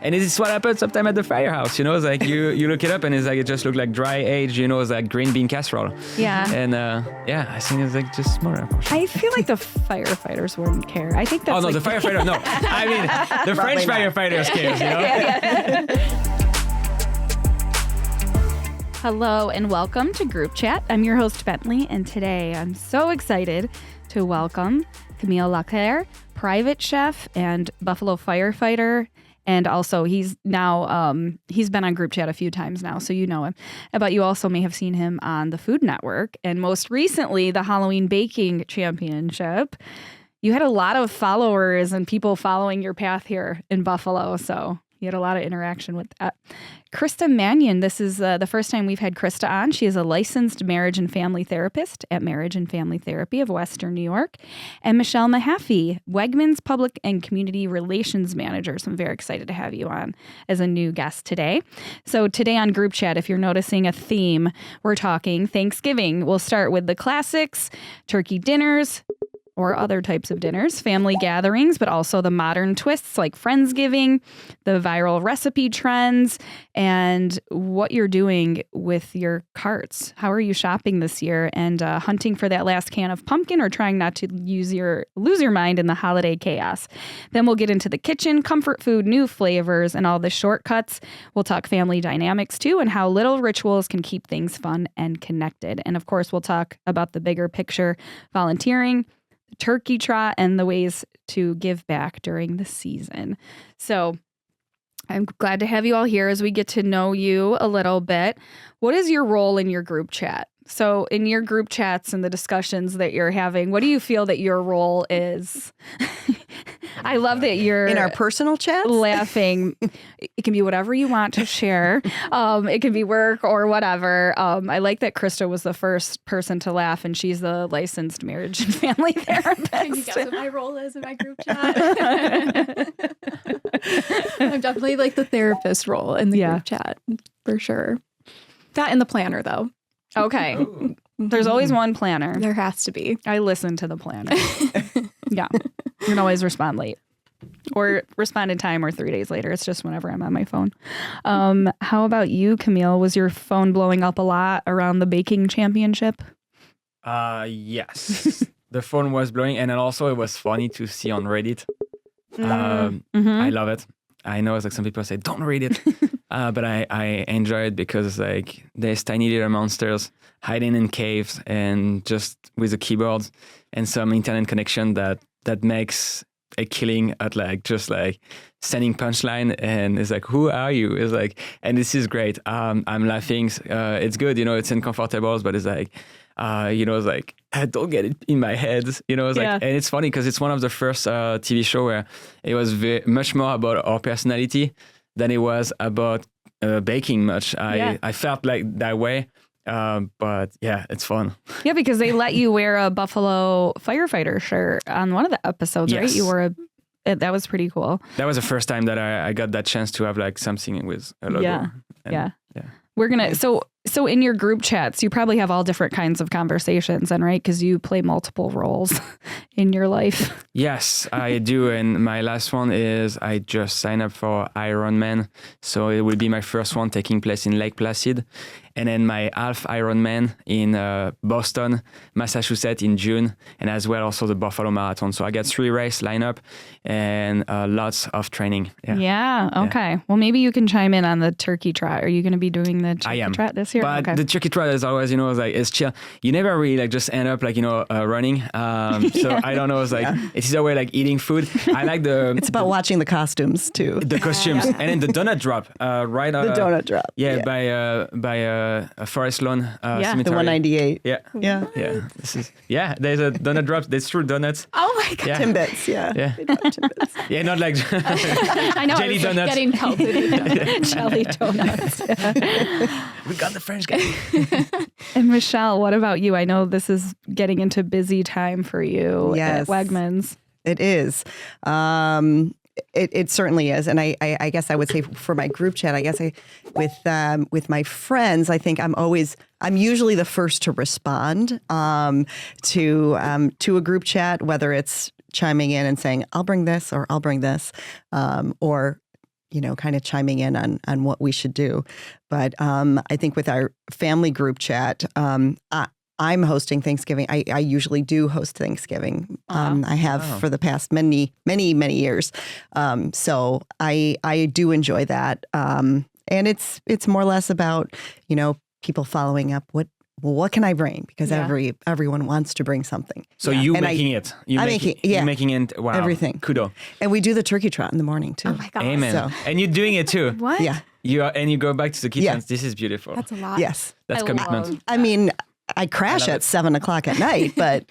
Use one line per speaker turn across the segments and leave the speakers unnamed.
And it's what happens sometimes at the firehouse, you know, it's like you look it up and it's like, it just looked like dry aged, you know, it's like green bean casserole.
Yeah.
And I think it's like just smaller.
I feel like the firefighters wouldn't care. I think that's
Oh, no,
like
the firefighter, no. I mean, the French firefighters cares, you know?
Yeah. Hello and welcome to Group Chat. I'm your host, Bentley, and today I'm so excited to welcome Camille Le Caër, private chef and Buffalo firefighter. And also he's now, he's been on Group Chat a few times now, so you know him. But you also may have seen him on the Food Network and most recently the Halloween Baking Championship. You had a lot of followers and people following your path here in Buffalo, so you had a lot of interaction with that. Krysta Mannion, this is the first time we've had Krysta on. She is a licensed marriage and family therapist at Marriage and Family Therapy of Western New York. And Michele Mehaffy, Wegmans Public and Community Relations Manager. So I'm very excited to have you on as a new guest today. So today on Group Chat, if you're noticing a theme, we're talking Thanksgiving. We'll start with the classics, turkey dinners, or other types of dinners, family gatherings, but also the modern twists like Friendsgiving, the viral recipe trends, and what you're doing with your carts. How are you shopping this year and hunting for that last can of pumpkin or trying not to lose your mind in the holiday chaos? Then we'll get into the kitchen, comfort food, new flavors, and all the shortcuts. We'll talk family dynamics too and how little rituals can keep things fun and connected. And of course, we'll talk about the bigger picture, volunteering, turkey trot, and the ways to give back during the season. So I'm glad to have you all here as we get to know you a little bit. What is your role in your group chat? So in your group chats and the discussions that you're having, what do you feel that your role is? I love that you're
in our personal chats
laughing. It can be whatever you want to share. It can be work or whatever. I like that Krysta was the first person to laugh, and she's the licensed marriage and family therapist.
Can you guess what my role is in my group chat? I'm definitely like the therapist role in the group chat for sure. That and the planner though.
Okay. There's always one planner.
There has to be.
I listen to the planner. Yeah. You can always respond late or respond in time or 3 days later. It's just whenever I'm on my phone. How about you, Camille? Was your phone blowing up a lot around the baking championship?
Yes. The phone was blowing. And then also it was funny to see on Reddit. I love it. I know it's like some people say, don't read it. But I enjoy it because like there's tiny little monsters hiding in caves and just with a keyboard and some internet connection that makes a killing at like just like sending punchline, and it's like, who are you? It's like, and this is great. I'm laughing. It's good, you know, it's uncomfortable, but it's like, you know, it's like, I don't get it in my head, you know, it's like, and it's funny because it's one of the first TV show where it was much more about our personality than it was about baking much. I felt like that way. But yeah, it's fun.
Yeah, because they let you wear a Buffalo firefighter shirt on one of the episodes, right? You wore that was pretty cool.
That was the first time that I got that chance to have like something with a logo.
Yeah. We're gonna so in your group chats, you probably have all different kinds of conversations, and right, because you play multiple roles in your life.
Yes, I do, and my last one is I just signed up for Ironman, so it will be my first one taking place in Lake Placid, and then my half Ironman in Boston, Massachusetts in June, and as well also the Buffalo Marathon. So I got 3 races lined up and lots of training.
Yeah. Okay. Well, maybe you can chime in on the turkey trot. Are you going to be doing the turkey trot this year?
But the turkey trot is always, you know, like it's chill. You never really like just end up like, you know, running. So I don't know. It's like it's either way like eating food. I like the.
It's about watching the costumes too.
The costumes and then the donut drop. Right.
The donut drop.
Yeah. By Forest Lawn Cemetery.
The 198.
Yeah. This is There's a donut drop. There's true donuts.
Oh my god. Timbits. Yeah.
Timbits. Yeah. Not like
I know.
Jelly donuts.
Getting pelted.
Jelly donuts.
We got the French guy.
And Michele, what about you? I know this is getting into busy time for you at Wegmans.
It is. It certainly is. And I guess I would say for my group chat, I guess with my friends, I think I'm usually the first to respond to a group chat, whether it's chiming in and saying, I'll bring this or I'll bring this, or kind of chiming in on what we should do. But I think with our family group chat, I'm hosting Thanksgiving. I usually do host Thanksgiving. I have for the past many years. So I do enjoy that. And it's more or less about, people following up. What can I bring? Because everyone wants to bring something.
So you making it. You're making it. Wow.
Everything.
Kudo.
And we do the turkey trot in the morning too.
Oh my God.
Amen. So. And you're doing it too.
What?
Yeah.
You go back to the kitchen. Yeah. This is beautiful.
That's a lot.
Yes.
That's commitment.
I mean, I crash at 7:00 at night, but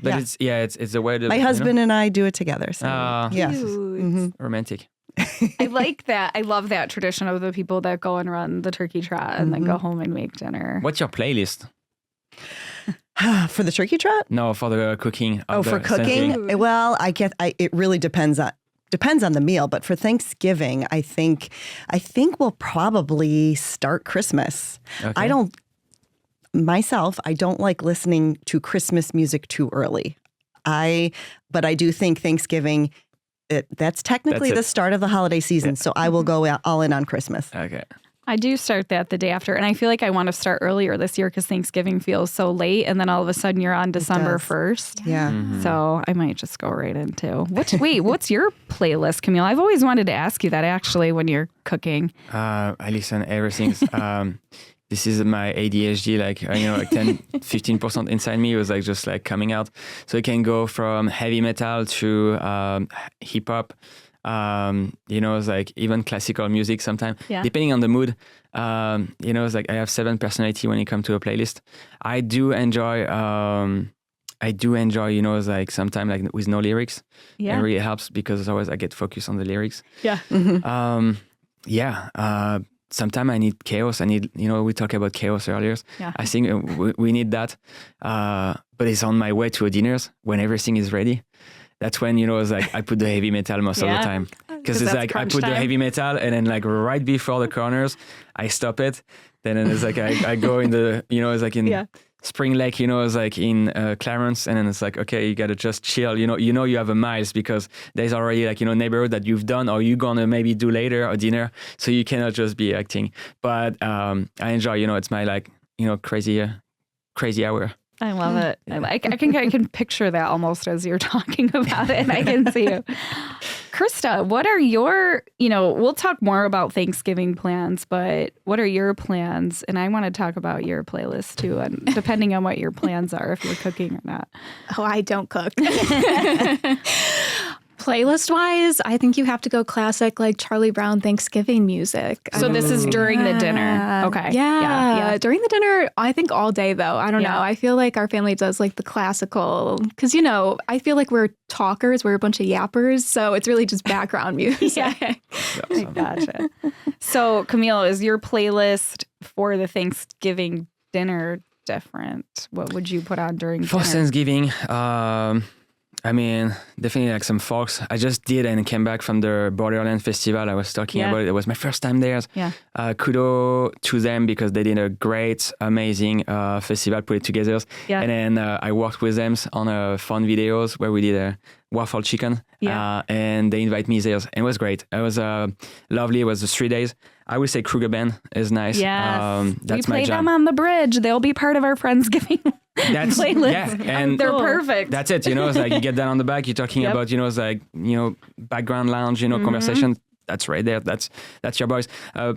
it's a way to.
My husband and I do it together. So yes,
romantic.
I like that. I love that tradition of the people that go and run the turkey trot and then go home and make dinner.
What's your playlist?
For the turkey trot?
No, for the cooking.
For cooking? Well, it really depends on the meal, but for Thanksgiving, I think we'll probably start Christmas. Okay. I don't like listening to Christmas music too early. But I do think Thanksgiving, that's technically the start of the holiday season. So I will go all in on Christmas.
Okay.
I do start that the day after. And I feel like I want to start earlier this year because Thanksgiving feels so late. And then all of a sudden you're on December 1st.
Yeah.
Mm-hmm. So I might just go right into. What's your playlist, Camille? I've always wanted to ask you that actually when you're cooking.
I listen to everything. This is my ADHD, like 10, 15% inside me was just coming out. So it can go from heavy metal to hip hop. It's even classical music sometimes, depending on the mood. It's I have 7 personality when it comes to a playlist. I do enjoy, sometimes with no lyrics. Yeah. It really helps because otherwise I get focused on the lyrics.
Yeah.
Mm-hmm. Sometimes I need chaos. I need, we talked about chaos earlier. Yeah. I think we need that. But it's on my way to a dinners when everything is ready. That's when, I put the heavy metal most of the time. Because it's I put the heavy metal and then right before the corners, I stop it. Then it's I go in the, in Spring Lake, in Clarence. And then it's okay, you got to just chill. You have a miles because there's already neighborhood that you've done or you're going to maybe do later or dinner. So you cannot just be acting. But I enjoy, it's my crazy hour.
I love it. I can picture that almost as you're talking about it. I can see it. Krysta, what are your, we'll talk more about Thanksgiving plans, but what are your plans? And I want to talk about your playlist too, and depending on what your plans are, if you're cooking or not.
Oh, I don't cook. Playlist-wise, I think you have to go classic, Charlie Brown Thanksgiving music.
So this is during the dinner. Okay.
Yeah. During the dinner, I think all day, though. I don't know. I feel like our family does the classical, because, I feel like we're talkers. We're a bunch of yappers. So it's really just background music.
I gotcha. So, Camille, is your playlist for the Thanksgiving dinner different? What would you put on during dinner?
For Thanksgiving, definitely some folks. I just did and came back from the Borderland Festival. I was talking about it. It was my first time there. Yeah. Kudos to them because they did a great, amazing festival, put it together. Yeah. And then I worked with them on fun videos where we did a waffle chicken. Yeah. And they invite me there. And it was great. It was lovely. It was 3 days. I would say Kruger Band is nice.
Yes.
That's
we
my
play
jam.
them on the bridge. They'll be part of our Friendsgiving playlist.
Yeah, and
they're perfect.
That's it. It's you get that on the back. You're talking about background lounge, conversation. That's right there. That's your boys.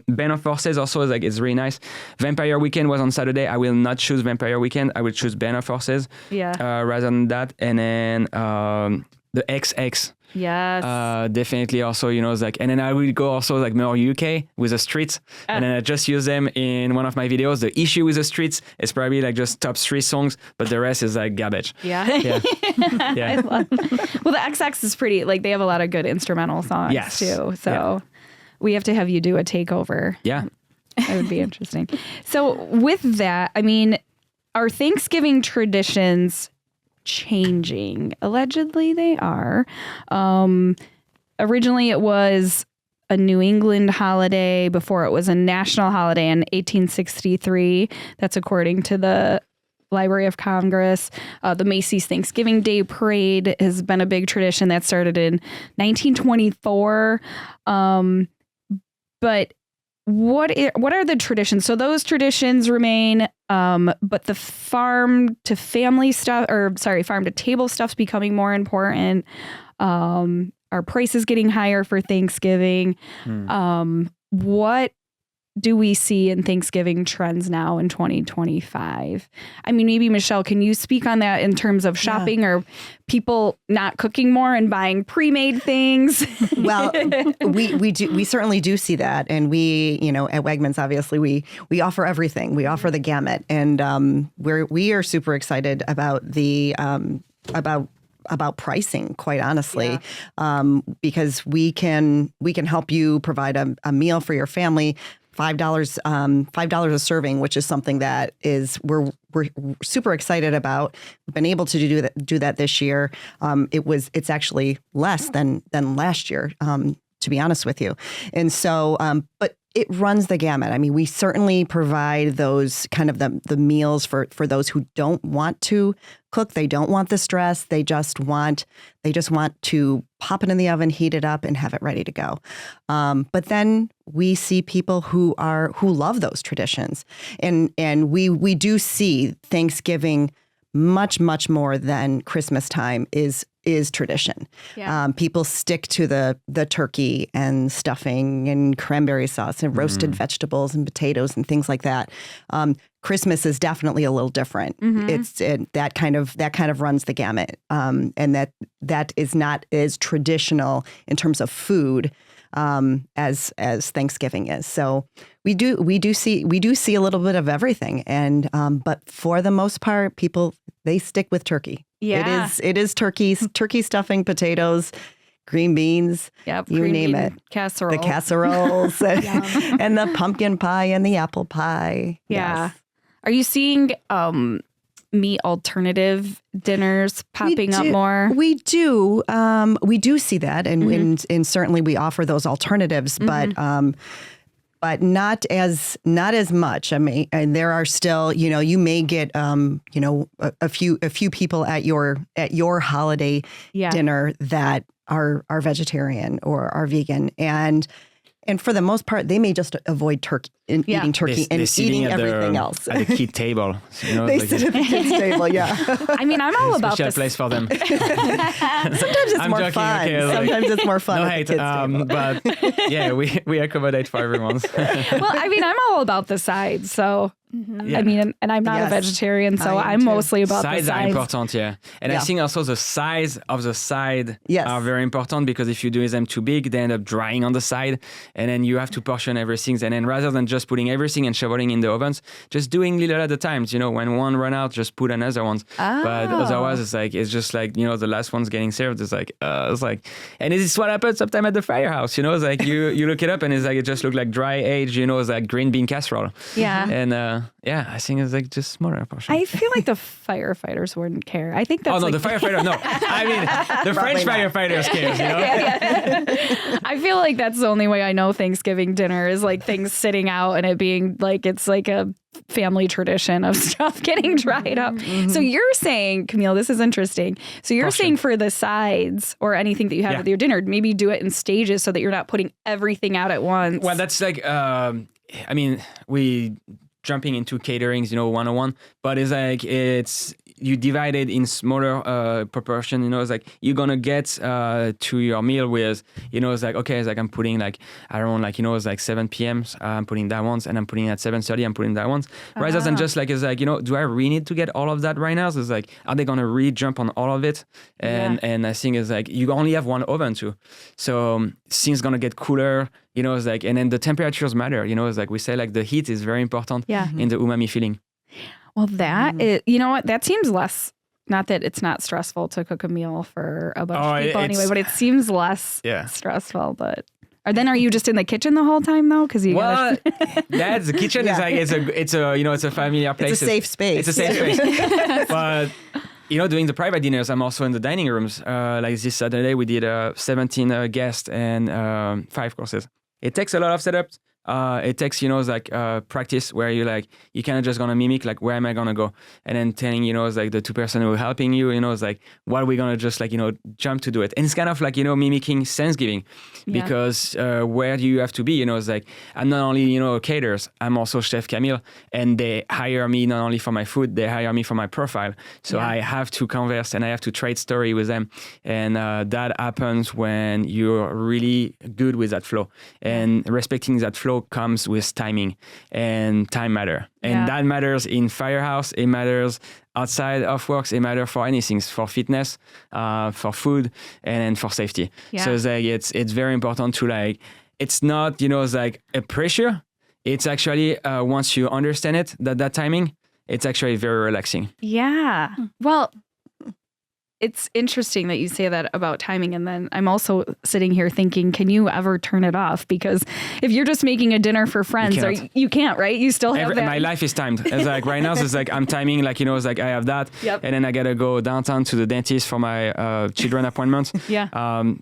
Band of Horses also is it's really nice. Vampire Weekend was on Saturday. I will not choose Vampire Weekend. I will choose Band of Horses. Yeah. Rather than that, and then the XX.
Yes.
Definitely also, and then I will go also more UK with the streets. And then I just use them in one of my videos. The issue with the streets is probably just top 3 songs, but the rest is garbage.
Yeah. Yeah. I love it. Well, the XX is pretty, they have a lot of good instrumental songs too. So we have to have you do a takeover.
Yeah.
That would be interesting. So with that, our Thanksgiving traditions changing. Allegedly, they are. Originally, it was a New England holiday before it was a national holiday in 1863. That's according to the Library of Congress. The Macy's Thanksgiving Day Parade has been a big tradition that started in 1924. But what are the traditions? So those traditions remain, but the farm to table stuff's becoming more important. Our price is getting higher for Thanksgiving. What do we see in Thanksgiving trends now in 2025? I mean, maybe Michele, can you speak on that in terms of shopping or people not cooking more and buying pre-made things?
Well, we certainly do see that, and we, at Wegmans, obviously we offer everything. We offer the gamut, and we are super excited about the about pricing, quite honestly, because we can help you provide a meal for your family. $5 a serving, which is something that we're super excited about. We've been able to do that this year. It's actually less than last year, to be honest with you. And so, but it runs the gamut. I mean, we certainly provide those kind of the meals for those who don't want to cook. They don't want the stress. They just want to pop it in the oven, heat it up, and have it ready to go. But then we see people who love those traditions, and we do see Thanksgiving much more than Christmas time is tradition. Yeah. People stick to the turkey and stuffing and cranberry sauce and roasted vegetables and potatoes and things like that. Christmas is definitely a little different. That kind of runs the gamut, and that is not as traditional in terms of food as Thanksgiving is. So we do see a little bit of everything, and but for the most part, people, they stick with turkey. Yeah, it is turkey stuffing, potatoes, green beans, you name it.
Casserole.
The casseroles and the pumpkin pie and the apple pie.
Yeah. Yes. Are you seeing meat alternative dinners popping up more?
We do. We do see that, and certainly we offer those alternatives, but not as much. I mean, and there are still, you may get, a few people at your holiday dinner that are vegetarian or are vegan, and for the most part, they may just avoid eating turkey and eating everything else.
At the kid table.
They sit at the kids' table,
I mean, I'm all about this.
Special place for them.
Sometimes it's more fun. Okay, Sometimes it's more fun at the kids' table.
But yeah, we accommodate for everyone.
Well, I mean, I'm all about the sides, so... I mean, and I'm not a vegetarian, so I'm mostly about
sides.
The sides.
Are important, And I think also the size of the side are very important, because if you do them too big, they end up drying on the side, and then you have to portion everything. And then rather than just putting everything and shoveling in the ovens, just doing little at a time. When one run out, just put another one. Oh. But otherwise, it's just like, the last one's getting served. It's like, and it's what happens sometimes at the firehouse. It's like you look it up and it's like it just looks like dry aged. It's like green bean casserole.
Yeah.
And I think it's like just smaller portion.
I feel like the firefighters wouldn't care. I think that's.
Oh no, the firefighter. No, I mean the French firefighters cares.
I feel like that's the only way I know Thanksgiving dinner is like things sitting out and it being like it's like a family tradition of stuff getting dried up. So you're saying, Camille, this is interesting. So you're saying for the sides or anything that you have with your dinner, maybe do it in stages so that you're not putting everything out at once.
Well, that's like, I mean, we jumping into caterings, 101, but you divide it in smaller proportion. It's like you're gonna get to your meal with, it's like, okay, it's like I'm putting like around like, it's like 7 p.m. I'm putting that once, and I'm putting at 7:30. I'm putting that once, rather than just like, it's like, do I really need to get all of that right now? So it's like, are they gonna really jump on all of it? And I think it's like you only have one oven too, so things gonna get cooler. It's like, and then the temperatures matter. It's like we say, like the heat is very important in the umami feeling.
Well, that is, you know what? That seems less. Not that it's not stressful to cook a meal for a bunch of people anyway, but it seems less stressful. But are you just in the kitchen the whole time though? Because
that's the kitchen is like it's a familiar place.
It's a safe space.
It's a safe space. But doing the private dinners, I'm also in the dining rooms. Like this Saturday, we did 17 guests and 5 courses. It takes a lot of setup, it takes, like practice where you kind of just gonna mimic like, where am I gonna go? And then telling, like the two person who are helping you, is like, what are we gonna just jump to do it? And it's kind of like, mimicking Thanksgiving because where do you have to be? It's like, I'm not only, caterers, I'm also Chef Camille, and they hire me not only for my food, they hire me for my profile. So I have to converse and I have to trade story with them. And that happens when you're really good with that flow, and respecting that flow comes with timing, and time matter. And that matters in Firehouse. It matters outside of works. It matters for anything, for fitness, for food, and for safety. Yeah. So it's like, it's very important to it's not, it's like a pressure. It's actually, once you understand it, that timing, it's actually very relaxing.
Yeah. Well, it's interesting that you say that about timing. And then I'm also sitting here thinking, can you ever turn it off? Because if you're just making a dinner for friends, you can't, right? You still have that.
My life is timed. It's like right now, it's like I'm timing, it's like I have that. Yep. And then I got to go downtown to the dentist for my children appointment.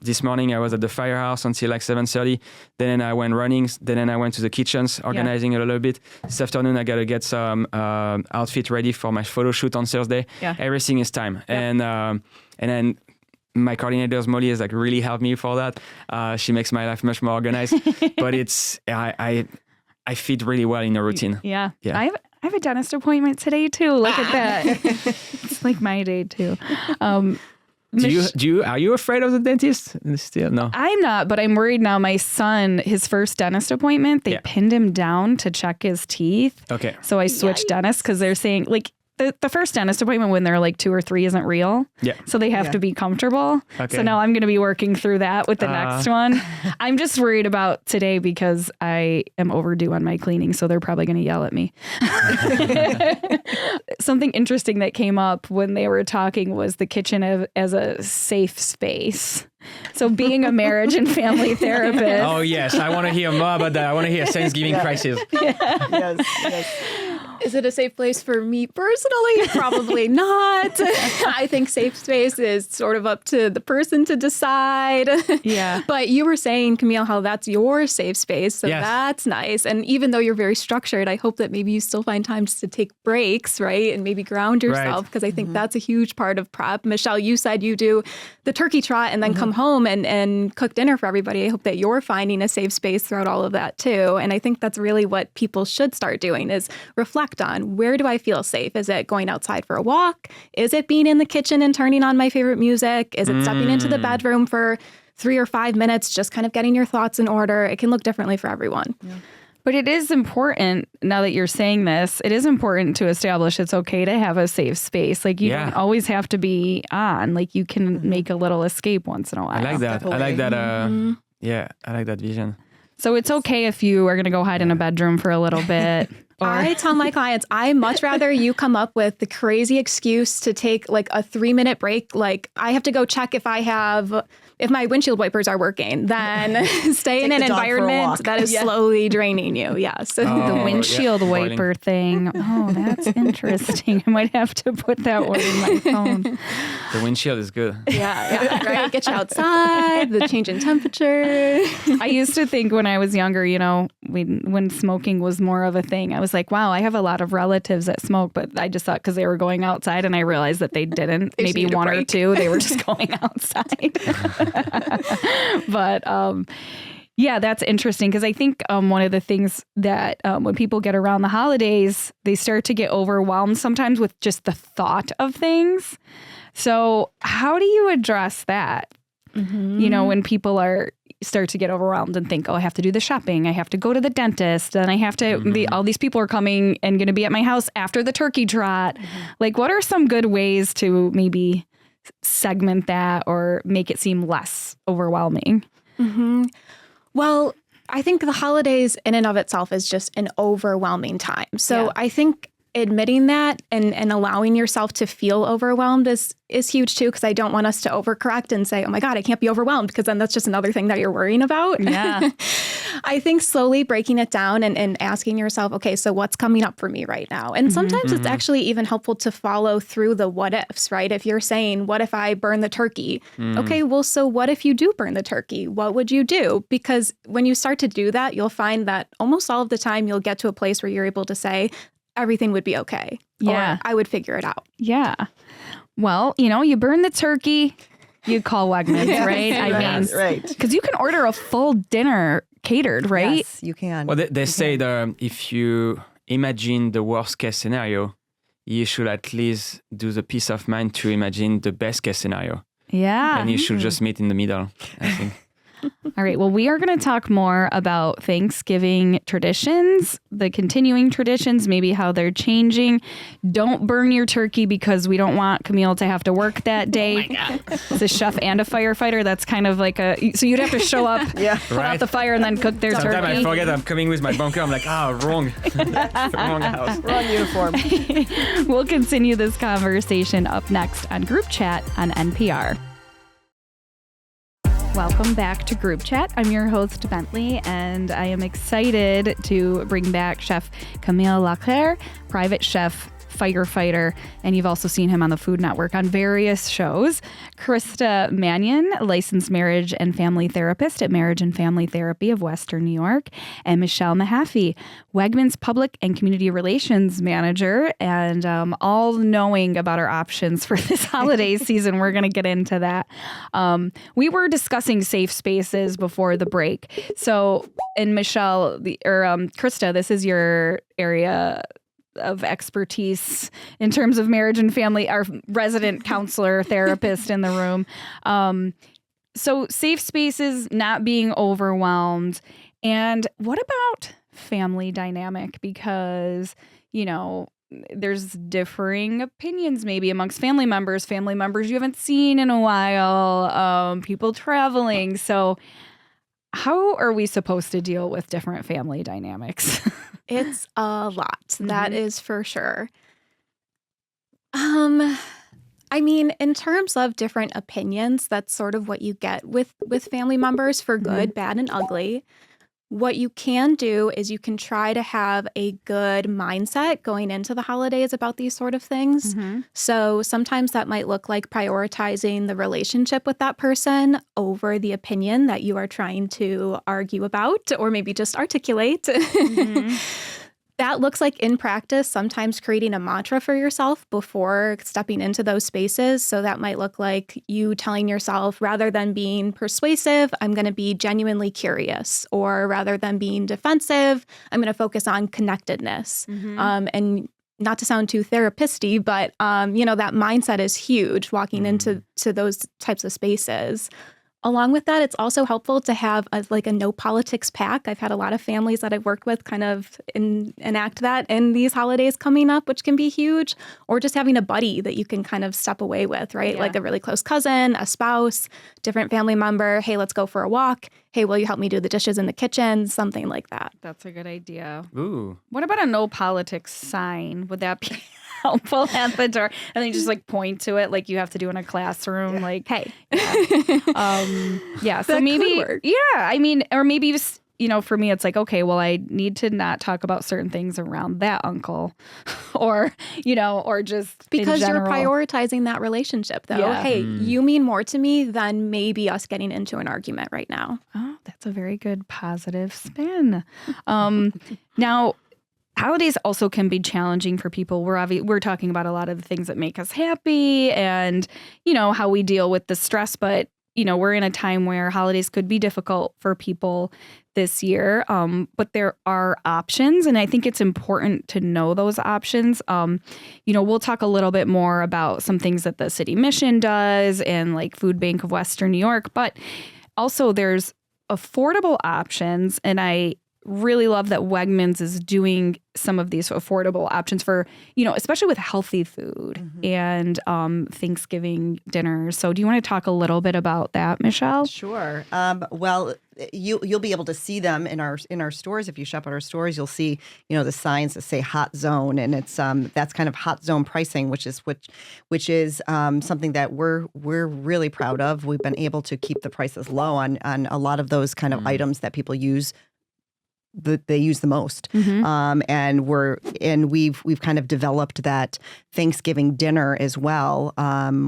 This morning I was at the Firehouse until 7:30. Then I went running. Then I went to the kitchens, organizing a little bit. This afternoon I got to get some outfit ready for my photo shoot on Thursday. Yeah. Everything is time. Yep. And then my coordinator, Molly, has really helped me for that. She makes my life much more organized. But it's I fit really well in a routine.
Yeah. I have a dentist appointment today too. Look at that. It's like my day too. Are
you afraid of the dentist? Still no.
I'm not, but I'm worried now. My son, his first dentist appointment, they pinned him down to check his teeth.
Okay.
So I switched dentists because they're saying the first dentist appointment when they're 2 or 3 isn't real. Yeah. So they have to be comfortable. Okay. So now I'm going to be working through that with the next one. I'm just worried about today because I am overdue on my cleaning. So they're probably going to yell at me. Something interesting that came up when they were talking was the kitchen as a safe space. So being a marriage and family therapist.
Oh, yes. I want to hear more about that. I want to hear Thanksgiving crisis.
Yes. Is it a safe place for me personally? Probably not. I think safe space is sort of up to the person to decide. Yeah. But you were saying, Camille, how that's your safe space. So that's nice. And even though you're very structured, I hope that maybe you still find time just to take breaks, right? And maybe ground yourself, because I think that's a huge part of prep. Michele, you said you do the turkey trot and then come home and cook dinner for everybody. I hope that you're finding a safe space throughout all of that too. And I think that's really what people should start doing, is reflect on, where do I feel safe? Is it going outside for a walk? Is it being in the kitchen and turning on my favorite music? Is it stepping into the bedroom for 3 or 5 minutes, just kind of getting your thoughts in order? It can look differently for everyone. Yeah.
But it is important, now that you're saying this, it is important to establish it's okay to have a safe space. You don't always have to be on. You can make a little escape once in a while.
I like that. Definitely. I like that. Yeah, I like that vision.
So it's okay if you are going to go hide in a bedroom for a little bit.
I tell my clients, I much rather you come up with the crazy excuse to take a 3-minute break. I have to go check if my windshield wipers are working, than stay in an environment that is slowly draining you. Yes.
The windshield wiper thing. Oh, that's interesting. I might have to put that one in my phone.
The windshield is good.
Yeah, right. Get you outside, the change in temperature.
I used to think when I was younger, when smoking was more of a thing, I was like, wow, I have a lot of relatives that smoke, but I just thought because they were going outside, and I realized that they didn't. Maybe 1 or 2, they were just going outside. But that's interesting, because I think one of the things that when people get around the holidays, they start to get overwhelmed sometimes with just the thought of things. So how do you address that? When people start to get overwhelmed and think, oh, I have to do the shopping, I have to go to the dentist, and I have to, all these people are coming and going to be at my house after the turkey trot. What are some good ways to maybe segment that or make it seem less overwhelming?
Well, I think the holidays in and of itself is just an overwhelming time. So I think admitting that and allowing yourself to feel overwhelmed is huge too, because I don't want us to overcorrect and say, oh my God, I can't be overwhelmed, because then that's just another thing that you're worrying about.
Yeah.
I think slowly breaking it down and asking yourself, okay, so what's coming up for me right now? And sometimes it's actually even helpful to follow through the what ifs, right? If you're saying, what if I burn the turkey? Okay, well, so what if you do burn the turkey? What would you do? Because when you start to do that, you'll find that almost all of the time you'll get to a place where you're able to say, everything would be okay.
Yeah.
Or I would figure it out.
Yeah. Well, you burn the turkey, you call Wegmans, right? I mean,
right.
Because you can order a full dinner catered, right?
Yes, you can.
Well, they say that if you imagine the worst case scenario, you should at least do the peace of mind to imagine the best case scenario.
Yeah.
And you should just meet in the middle, I think.
All right. Well, we are going to talk more about Thanksgiving traditions, the continuing traditions, maybe how they're changing. Don't burn your turkey, because we don't want Camille to have to work that day. Oh my God. As a chef and a firefighter, that's kind of like so you'd have to show up, put out the fire, and then cook their turkey.
Sometimes I forget I'm coming with my bunker. I'm like, wrong. That's the wrong house.
Wrong uniform.
We'll continue this conversation up next on Group Chat on NPR. Welcome back to Group Chat. I'm your host, Bentley, and I am excited to bring back Chef Camille Le Caër, private chef, firefighter, and you've also seen him on the Food Network on various shows. Krysta Mannion, licensed marriage and family therapist at Marriage and Family Therapy of Western New York, and Michele Mehaffy, Wegmans Public and Community Relations Manager, and all knowing about our options for this holiday season. We're going to get into that. We were discussing safe spaces before the break. So, and Michele, Krysta, this is your area of expertise in terms of marriage and family, our resident counselor, therapist in the room. So safe spaces, not being overwhelmed. And what about family dynamic? Because, there's differing opinions maybe amongst family members you haven't seen in a while, people traveling. So how are we supposed to deal with different family dynamics?
It's a lot. That is for sure. I mean, in terms of different opinions, that's sort of what you get with family members, for good, bad, and ugly. What you can do is you can try to have a good mindset going into the holidays about these sort of things. So sometimes that might look like prioritizing the relationship with that person over the opinion that you are trying to argue about, or maybe just articulate. That looks like, in practice, sometimes creating a mantra for yourself before stepping into those spaces. So that might look like you telling yourself, rather than being persuasive, I'm going to be genuinely curious. Or rather than being defensive, I'm going to focus on connectedness. And not to sound too therapist-y, but that mindset is huge walking into those types of spaces. Along with that, it's also helpful to have a no politics pack. I've had a lot of families that I've worked with kind of enact that in these holidays coming up, which can be huge. Or just having a buddy that you can kind of step away with, right? Yeah. Like a really close cousin, a spouse, different family member. Hey, let's go for a walk. Hey, will you help me do the dishes in the kitchen? Something like that.
That's a good idea.
Ooh.
What about a no politics sign? Would that be helpful at the door? And then you just point to it like you have to do in a classroom. Yeah. Like, hey. Yeah. So
that
maybe,
could work.
Yeah. I mean, or maybe just, for me, it's like, okay, well, I need to not talk about certain things around that uncle or just
because
in
you're
general.
Prioritizing that relationship, though.
Yeah.
Hey, you mean more to me than maybe us getting into an argument right now.
Oh, that's a very good positive spin. Now, holidays also can be challenging for people. We're talking about a lot of the things that make us happy and, how we deal with the stress. But, we're in a time where holidays could be difficult for people this year. But there are options. And I think it's important to know those options. We'll talk a little bit more about some things that the City Mission does and like Food Bank of Western New York. But also there's affordable options. And I really love that Wegmans is doing some of these affordable options for, especially with healthy food and Thanksgiving dinners. So do you want to talk a little bit about that, Michele?
Sure. Well, you'll be able to see them in our stores. If you shop at our stores, you'll see, the signs that say hot zone, and it's that's kind of hot zone pricing, which is something that we're really proud of. We've been able to keep the prices low on a lot of those kind of items that people use. They use the most, and we've kind of developed that Thanksgiving dinner as well,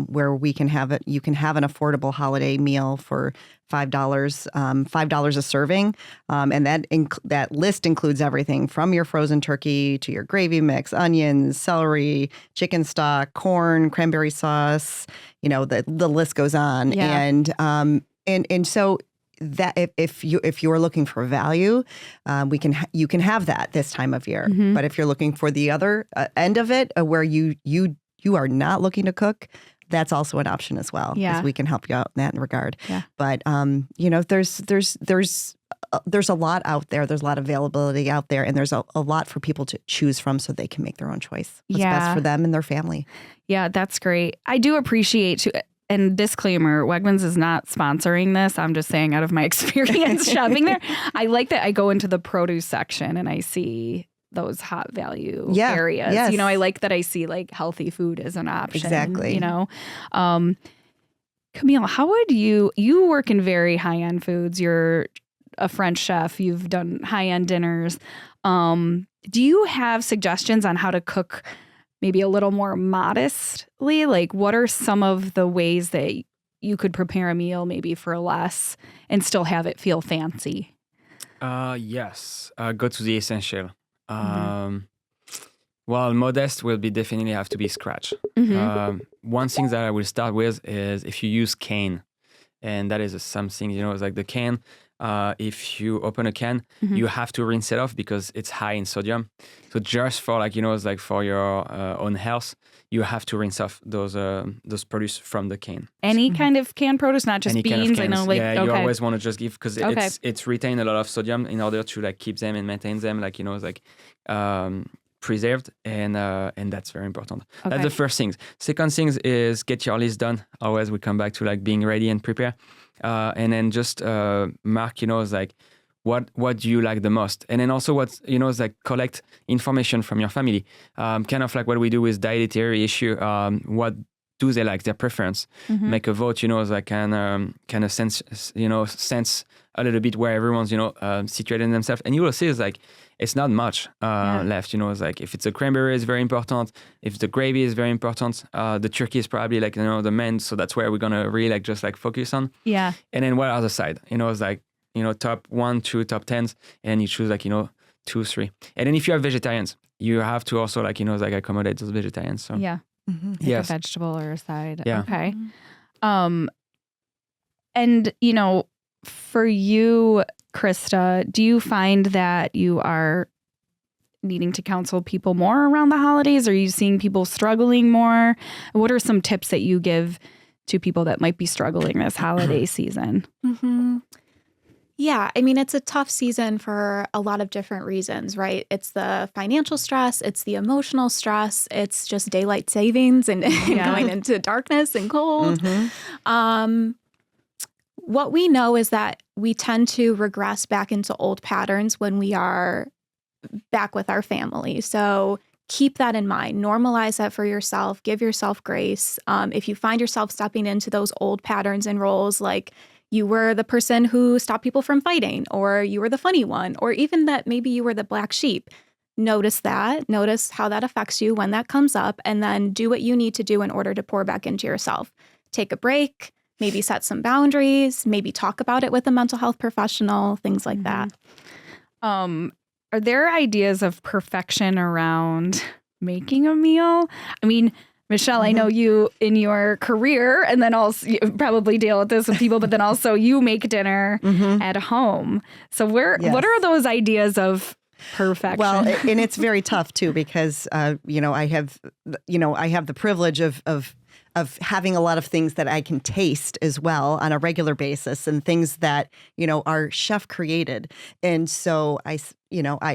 where we can have it. You can have an affordable holiday meal for $5 a serving, and that list includes everything from your frozen turkey to your gravy mix, onions, celery, chicken stock, corn, cranberry sauce. The list goes on, and so. That if you are looking for value, you can have that this time of year. But if you're looking for the other end of it, where you are not looking to cook, that's also an option as well.
Yeah,
we can help you out in that regard.
Yeah.
But there's a lot out there. There's a lot of availability out there, and there's a lot for people to choose from, so they can make their own choice. What's best for them and their family.
Yeah, that's great. I do appreciate and disclaimer, Wegmans is not sponsoring this. I'm just saying out of my experience shopping there. I like that I go into the produce section and I see those hot value areas.
Yes.
I like that I see like healthy food as an option.
Exactly.
Camille, how would you work in very high-end foods. You're a French chef. You've done high-end dinners. Do you have suggestions on how to cook maybe a little more modestly? Like, what are some of the ways that you could prepare a meal maybe for less and still have it feel fancy?
Yes. Go to the essential. Well, modest will definitely have to be scratch. One thing that I will start with is if you use cane, and that is something, it's like the can. If you open a can, you have to rinse it off because it's high in sodium. So just for it's like for your own health, you have to rinse off those produce from the can.
Any kind of canned produce, not just beans. I know,
you always want to just give because it's retain a lot of sodium in order to keep them and maintain them preserved, and that's very important. That's the first thing. Second thing is get your list done. Always we come back to being ready and prepare. And then just mark, what do you like the most? And then also collect information from your family. Kind of like what we do with dietary issue. What do they like, their preference? Make a vote, kind of sense a little bit where everyone's, situated themselves. And you will see it's not much left, if it's a cranberry is very important. If the gravy is very important, the turkey is probably the main. So that's where we're going to really focus on. Yeah. And then what are the side? Top 1, 2, top 10s, and you choose 2, 3. And then if you have vegetarians, you have to also accommodate those vegetarians. So
yeah.
Yes.
A vegetable or a side.
Yeah.
Okay. And for you, Krysta, do you find that you are needing to counsel people more around the holidays? Are you seeing people struggling more? What are some tips that you give to people that might be struggling this holiday season?
Yeah, I mean, it's a tough season for a lot of different reasons, right? It's the financial stress, it's the emotional stress, it's just daylight savings and going into darkness and cold. What we know is that we tend to regress back into old patterns when we are back with our family. So keep that in mind. Normalize that for yourself. Give yourself grace. If you find yourself stepping into those old patterns and roles, like you were the person who stopped people from fighting, or you were the funny one, or even that maybe you were the black sheep, notice that. Notice how that affects you when that comes up, and then do what you need to do in order to pour back into yourself. Take a break. Maybe set some boundaries, maybe talk about it with a mental health professional, things like that.
Are there ideas of perfection around making a meal? I mean, Michele, I know you in your career, and then also you probably deal with this with people, but then also you make dinner at home. So what are those ideas of perfection?
Well, and it's very tough too, because I have the privilege of of having a lot of things that I can taste as well on a regular basis, and things that, are chef created. And so I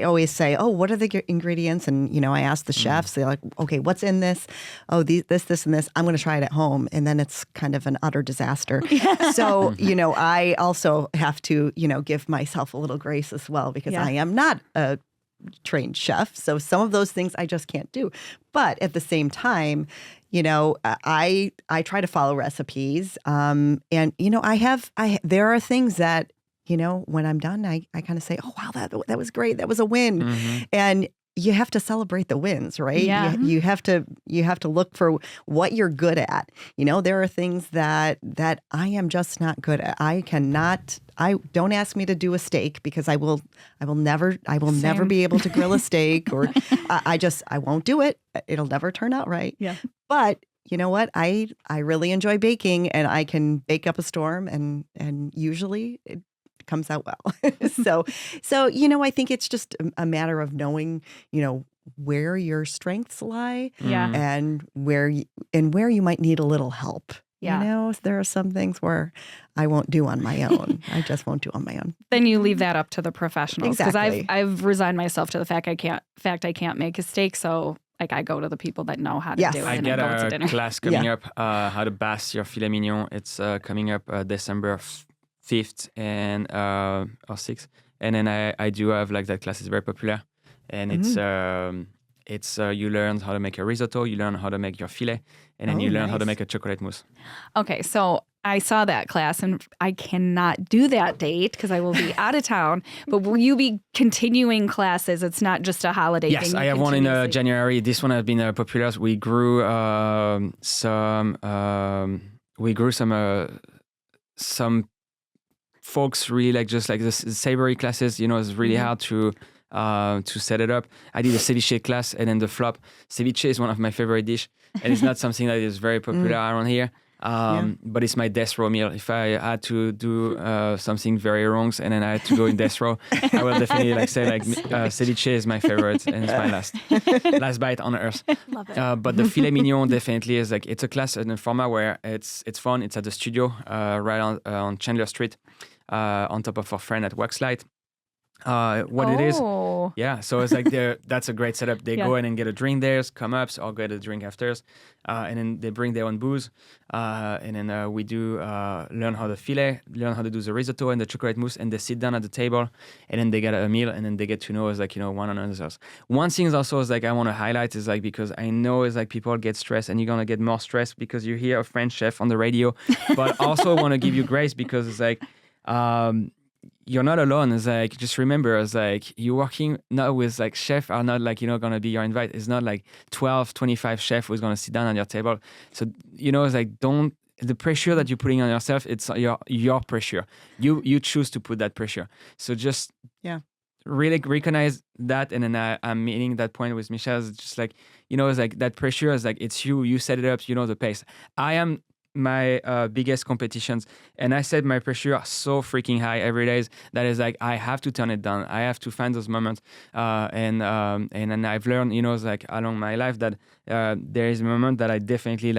always say, oh, what are the ingredients? And, I ask the chefs, they're like, okay, what's in this? Oh, this, and this. I'm going to try it at home. And then it's kind of an utter disaster. So, I also have to, give myself a little grace as well, because I am not a trained chef. So some of those things I just can't do. But at the same time, I try to follow recipes. And, there are things that, when I'm done, I kind of say, oh, wow, that was great. That was a win. Mm-hmm. And you have to celebrate the wins, right?
Yeah.
You have to look for what you're good at. There are things that I am just not good at. I don't ask me to do a steak, because I will never be able to grill a steak, or I won't do it. It'll never turn out right.
Yeah.
But you know what? I really enjoy baking, and I can bake up a storm, and usually it comes out well. So I think it's just a matter of knowing, where your strengths lie, and where you might need a little help.
Yeah.
There are some things where I won't do on my own. I just won't do on my own.
Then you leave that up to the professionals.
Exactly.
Because I've resigned myself to the fact I can't make a steak. So I go to the people that know how to do it.
I get a class coming up, how to bass your filet mignon. It's coming up December 5th and or 6th. And then I do have that class is very popular. And it's you learn how to make a risotto, you learn how to make your filet, and then you learn how to make a chocolate mousse.
Okay, so I saw that class, and I cannot do that date because I will be out of town. But will you be continuing classes? It's not just a holiday thing.
Yes, I have one in January. This one has been popular. We grew some folks really like the savory classes. It's really hard to set it up. I did a ceviche class, and then the flop. Ceviche is one of my favorite dish, and it's not something that is very popular around here. But it's my death row meal. If I had to do something very wrong and then I had to go in death row, I will definitely say ceviche is my favorite, and it's my last bite on earth.
Love it.
But the filet mignon definitely is it's a class in a format where it's fun. It's at the studio right on Chandler Street, on top of our friend at Waxlight. It is. Yeah, so it's that's a great setup. They go in and get a drink there, come up, so I'll get a drink after, and then they bring their own booze, and then we do learn how to filet, learn how to do the risotto and the chocolate mousse, and they sit down at the table, and then they get a meal, and then they get to know one another. One thing is also I want to highlight is because I know people get stressed, and you're gonna get more stressed because you hear a French chef on the radio, but also want to give you grace because it's you're not alone. It's just remember, it's you're working not with chef are not gonna be your invite. It's not 12, 25 chef who's gonna sit down on your table. So don't, the pressure that you're putting on yourself, it's your pressure. You choose to put that pressure. So just really recognize that, and then I'm meeting that point with Michele. It's just that pressure is it's you set it up. The pace. I am my biggest competitions, and I set my pressure so freaking high every day that is I have to turn it down. I have to find those moments, and then I've learned along my life that there is a moment that I definitely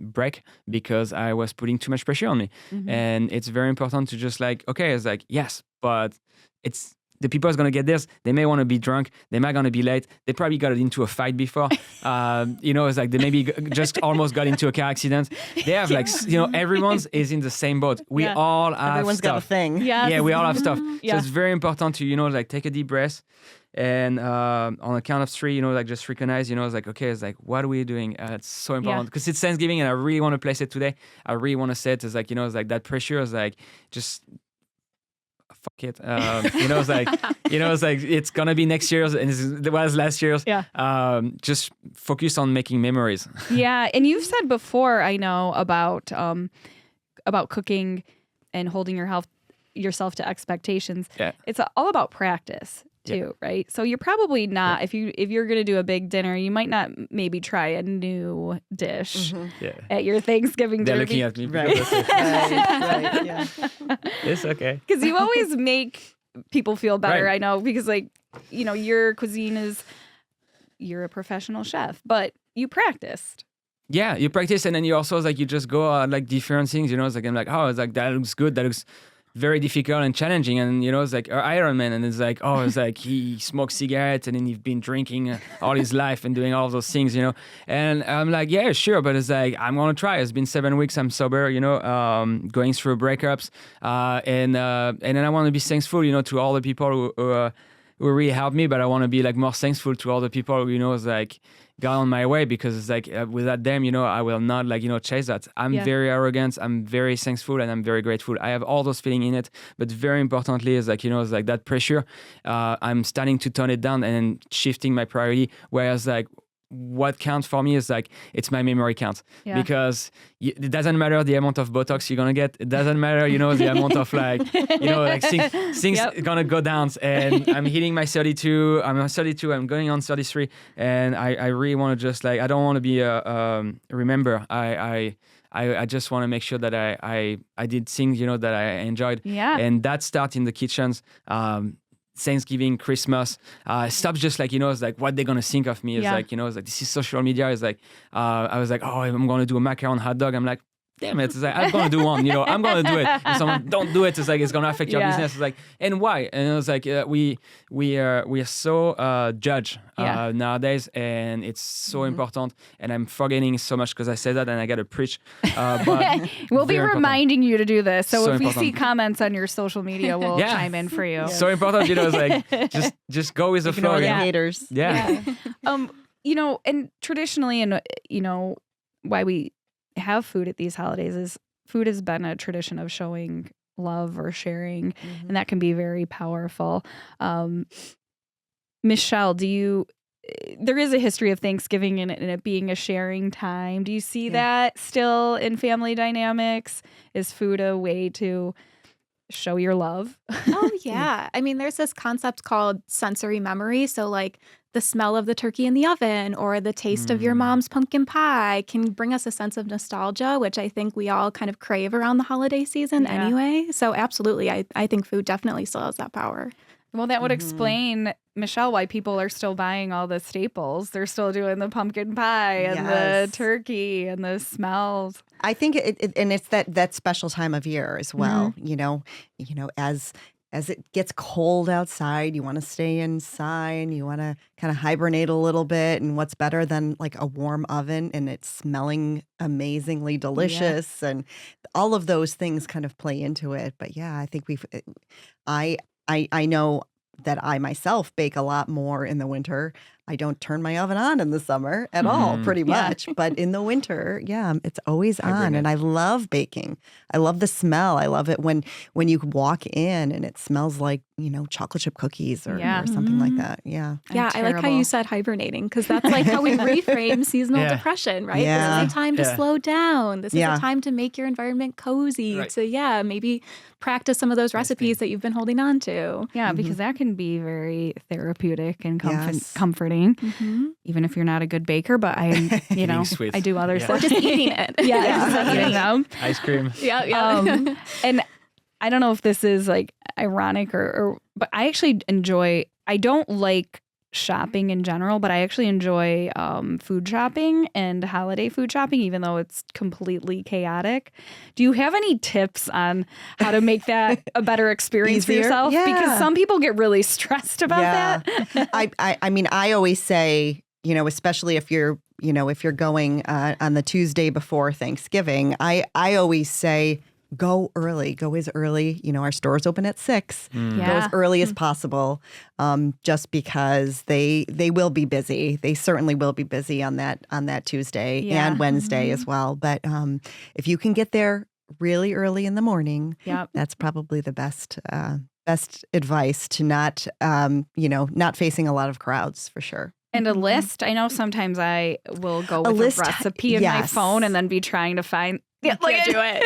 break because I was putting too much pressure on me. And it's very important to just okay, it's yes, but it's the people is going to get this. They may want to be drunk. They might going to be late. They probably got into a fight before. It's they maybe just almost got into a car accident. They have everyone's is in the same boat. We all have
Everyone's
stuff.
got a thing.
Yeah, we all have stuff. So it's very important to, take a deep breath. And on a count of three, just recognize, okay, it's what are we doing? It's so important because it's Thanksgiving and I really want to place it today. I really want to say it as that pressure is just fuck it. It's gonna be next year's and it was last year's. Yeah. Just focus on making memories.
Yeah, and you've said before, I know about cooking and holding yourself to expectations. Yeah. It's all about practice too, right? So you're probably not if you're gonna do a big dinner, you might not maybe try a new dish at your Thanksgiving dinner.
They're looking at me.
Right. Right. Yeah.
It's okay.
Because you always make people feel better. Right. I know because your cuisine is you're a professional chef, but you practiced.
Yeah, you practice, and then you also like you just go at like different things. It's like I'm like, oh, it's like that looks good. That looks very difficult and challenging. And it's like Iron Man, and it's like, oh, it's like he smokes cigarettes, and then he's been drinking all his life and doing all those things. And I'm like, yeah, sure, but it's like I'm gonna try. It's been 7 weeks. I'm sober. Going through breakups, and then I want to be thankful, to all the people who really helped me. But I want to be like more thankful to all the people who is like got on my way, because it's like without them, I will not like chase that. I'm very arrogant, I'm very thankful, and I'm very grateful. I have all those feelings in it, but very importantly is like it's like that pressure. I'm starting to tone it down and shifting my priority. Whereas like what counts for me is like it's my memory count, because it doesn't matter the amount of Botox you're gonna get. It doesn't matter the amount of like like things gonna go down. And I'm hitting my 32. I'm 32. I'm going on 33, and I really want to just like I don't want to be remember. I just want to make sure that I did things that I enjoyed. Yeah. And that starts in the kitchens. Thanksgiving, Christmas, stop just like, it's like what they're going to think of me is like, it's like this is social media. It's like, I was like, oh, I'm going to do a macaron hot dog. I'm like, damn it. It's like, I'm going to do one, I'm going to do it. If someone don't do it, it's like, it's going to affect your business. It's like, and why? And it was like, we are so judged nowadays, and it's so important. And I'm forgetting so much because I say that and I got to preach. But
we'll be reminding you to do this. So if we see comments on your social media, we'll chime in for you.
So important, it's like, just go with the flow.
Haters.
Yeah.
And traditionally, and why we have food at these holidays is food has been a tradition of showing love or sharing, and that can be very powerful. Michele, there is a history of Thanksgiving and it being a sharing time. Do you see that still in family dynamics? Is food a way to show your love?
Oh, yeah. I mean, there's this concept called sensory memory. So like the smell of the turkey in the oven or the taste of your mom's pumpkin pie can bring us a sense of nostalgia, which I think we all kind of crave around the holiday season anyway. So absolutely, I think food definitely still has that power.
Well, that would explain, Michele, why people are still buying all the staples. They're still doing the pumpkin pie and the turkey and the smells.
I think it's that special time of year as well. As it gets cold outside, you want to stay inside. You want to kind of hibernate a little bit. And what's better than like a warm oven and it's smelling amazingly delicious, and all of those things kind of play into it. But yeah, I think I know that I myself bake a lot more in the winter. I don't turn my oven on in the summer at all, pretty much. But in the winter, it's always on. And I love baking. I love the smell. I love it when you walk in and it smells like, chocolate chip cookies or something like that. Yeah.
Yeah, I like how you said hibernating, because that's like how we reframe seasonal depression, right?
Yeah.
This is a time to slow down. This is a time to make your environment cozy, to, maybe practice some of those recipes that you've been holding on to.
Yeah, because that can be very therapeutic and comforting. Even if you're not a good baker, but I do other stuff.
Or just eating it.
Eating them.
Ice cream.
And I don't know if this is like ironic but I actually I don't like shopping in general, but I actually enjoy food shopping and holiday food shopping, even though it's completely chaotic. Do you have any tips on how to make that a better experience for yourself?
Yeah.
Because some people get really stressed about that.
I mean, I always say, especially if you're going on the Tuesday before Thanksgiving, I always say, go early. Go as early. Our stores open at 6. Go as early as possible, just because they will be busy. They certainly will be busy on that Tuesday and Wednesday as well. But if you can get there really early in the morning, that's probably the best advice to not facing a a lot of crowds for sure.
And a list. I know sometimes I will go with a recipe in my phone and then be trying to find.
Yeah, can't do it.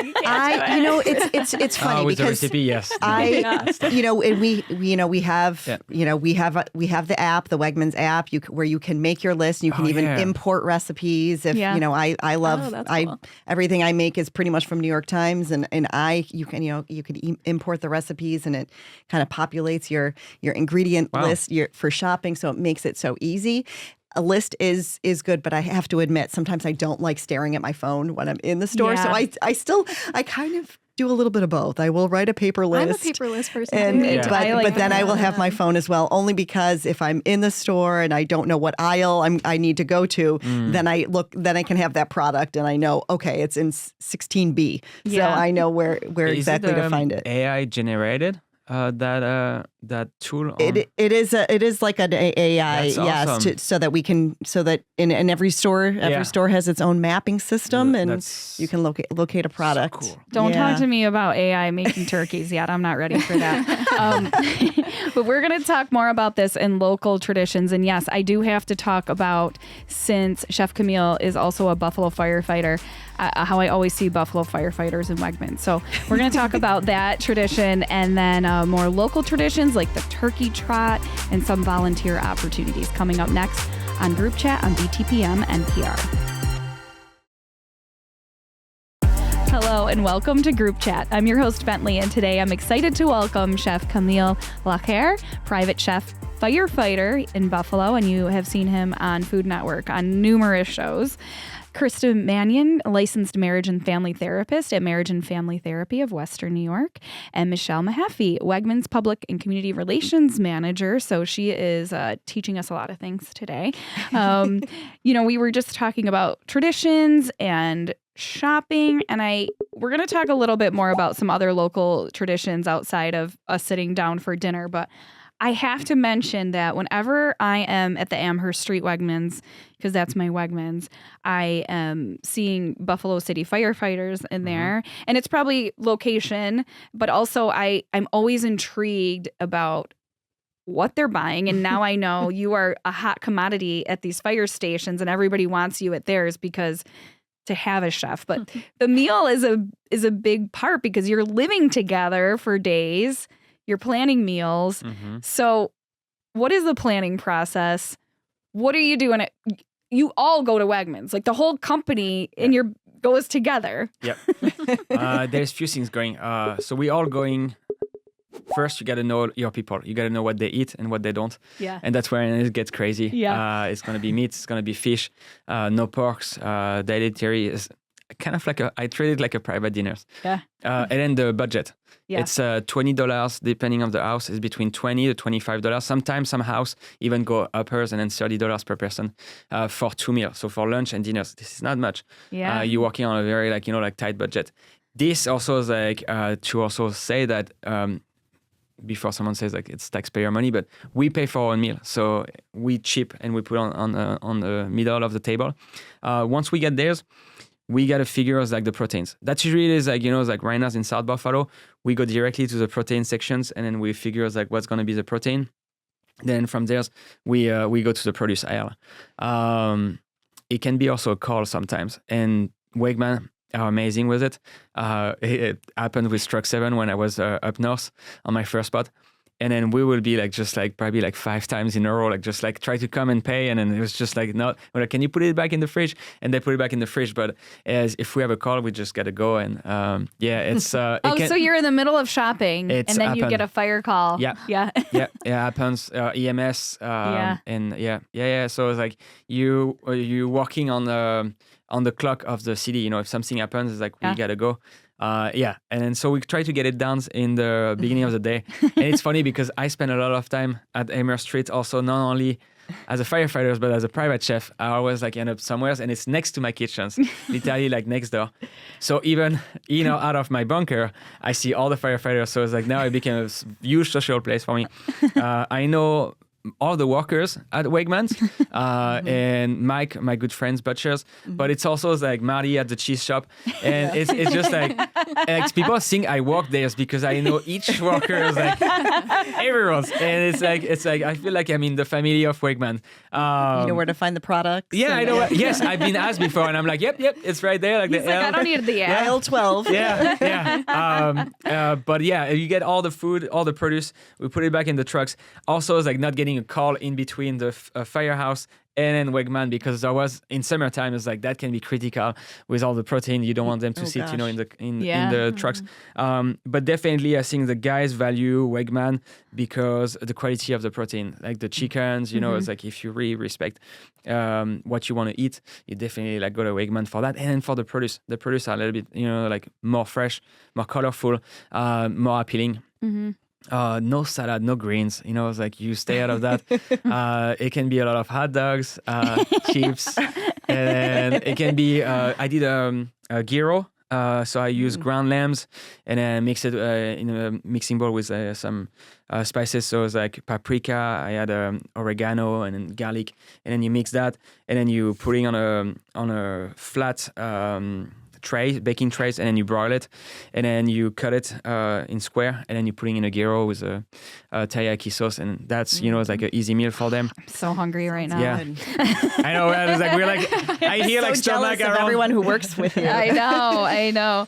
It's funny
with
because
the recipe, yes.
And we have the app, the Wegmans app, where you can make your list. You can even import recipes. If I love
cool.
Everything I make is pretty much from New York Times, and you can import the recipes, and it kind of populates your ingredient list for shopping, so it makes it so easy. a list is good, but I have to admit, sometimes I don't like staring at my phone when I'm in the store. So I kind of do a little bit of both. I will write a paper list.
I'm a paper list person.
But then I will have my phone as well, only because if I'm in the store and I don't know what aisle I need to go to, then I can have that product and I know, okay, it's in 16B. So I know where exactly to find it.
AI generated that tool?
It is like an AI,
That's awesome.
so that in every store, store has its own mapping system, and you can locate a product.
So cool.
Don't talk to me about AI making turkeys yet. I'm not ready for that. But we're going to talk more about this in local traditions. And yes, I do have to talk about, since Chef Camille is also a Buffalo firefighter, how I always see Buffalo firefighters in Wegmans. So we're going to talk about that tradition, and then more local traditions like the turkey trot and some volunteer opportunities coming up next on Group Chat on BTPM NPR. Hello and welcome to Group Chat. I'm your host Bentley, and today I'm excited to welcome Chef Camille Le Caër, private chef firefighter in Buffalo, and you have seen him on Food Network on numerous shows. Krysta Mannion, licensed marriage and family therapist at Marriage and Family Therapy of Western New York, and Michele Mehaffy, Wegmans Public and Community Relations Manager. So she is teaching us a lot of things today. We were just talking about traditions and shopping, and we're going to talk a little bit more about some other local traditions outside of us sitting down for dinner, but I have to mention that whenever I am at the Amherst Street Wegmans, because that's my Wegmans, I am seeing Buffalo City firefighters in there. And it's probably location, but also I'm always intrigued about what they're buying. And now I know you are a hot commodity at these fire stations, and everybody wants you at theirs because to have a chef. But the meal is a big part, because you're living together for days. You're planning meals. So what is the planning process? What are you doing? You all go to Wegmans. Like the whole company goes together.
Yep. There's a few things going. So we all going. First, you got to know your people. You got to know what they eat and what they don't.
Yeah.
And that's where it gets crazy.
Yeah.
It's going to be meat. It's going to be fish. No porks. Dietary is kind of like I treat it like a private dinner.
Yeah.
And then the budget.
Yeah.
It's $20 depending on the house. It's between $20 to $25. Sometimes some house even go uppers, and then $30 per person for 2 meals. So for lunch and dinners, this is not much.
Yeah.
You're working on a very tight budget. This also is to also say that before someone says it's taxpayer money, but we pay for our own meal. So we chip and we put on the middle of the table. Once we get theirs, we got to figure out the proteins. That usually is right now in South Buffalo, we go directly to the protein sections, and then we figure out what's going to be the protein. Then from there, we go to the produce aisle. It can be also a call sometimes, and Wegmans are amazing with it. It happened with Truck 7 when I was up north on my first spot. And then we will be probably 5 times in a row, try to come and pay. And then it was just no, can you put it back in the fridge? And they put it back in the fridge. But if we have a call, we just got to go. And it's.
So you're in the middle of shopping and then you get a fire call.
Yeah.
Yeah.
Yeah. It happens. EMS. And yeah. So it's you walking on the clock of the city. If something happens, it's we got to go. And then so we try to get it done in the beginning of the day. And it's funny because I spend a lot of time at Amherst Street also, not only as a firefighter, but as a private chef. I always end up somewhere, and it's next to my kitchens, literally next door. So even, out of my bunker, I see all the firefighters. So it's now it became a huge social place for me. I know all the workers at Wegmans and Mike, my good friends, butchers, but it's also Marty at the cheese shop, and it's just people think I work there because I know each worker is everyone's, and it's I feel like I'm in the family of Wegmans.
You know where to find the products.
Yeah, I know. Yes, I've been asked before, and I'm yep, it's right there.
He's I don't need the
aisle 12.
Yeah. But yeah, you get all the food, all the produce. We put it back in the trucks. Also, it's not getting a call in between the firehouse and then Wegman, because there was in summertime, it's like that can be critical with all the protein. You don't want them to sit,
gosh.
in the trucks. But definitely, I think the guys value Wegman because the quality of the protein, like the chickens, it's like if you really respect what you want to eat, you definitely like go to Wegman for that. And then for the produce are a little bit, like more fresh, more colorful, more appealing. No salad, no greens. It's like you stay out of that. It can be a lot of hot dogs, chips, and it can be. I did a gyro. So I use ground lambs and then mix it in a mixing bowl with some spices. So it's like paprika, I had oregano and then garlic, and then you mix that, and then you put it on a flat baking trays, and then you broil it, and then you cut it in square, and then you put it in a gyro with a teriyaki sauce, and that's it's like an easy meal for them.
I'm so hungry right now.
Yeah, I know. It's like we're like I hear like stomach around
everyone who works with you.
I know.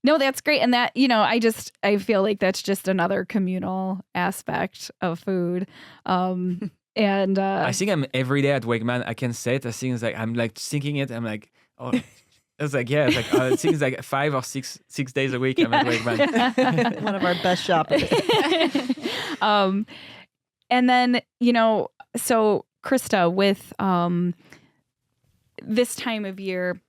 No, that's great, and that I feel like that's just another communal aspect of food. And
I think I'm every day at Wegman. I can say it. I think it's like I'm like thinking it. I'm like. Oh, it's like I think it's like 5 or 6 days a week. I'm at Wegman.
One of our best shoppers.
And then so Krysta, with this time of year,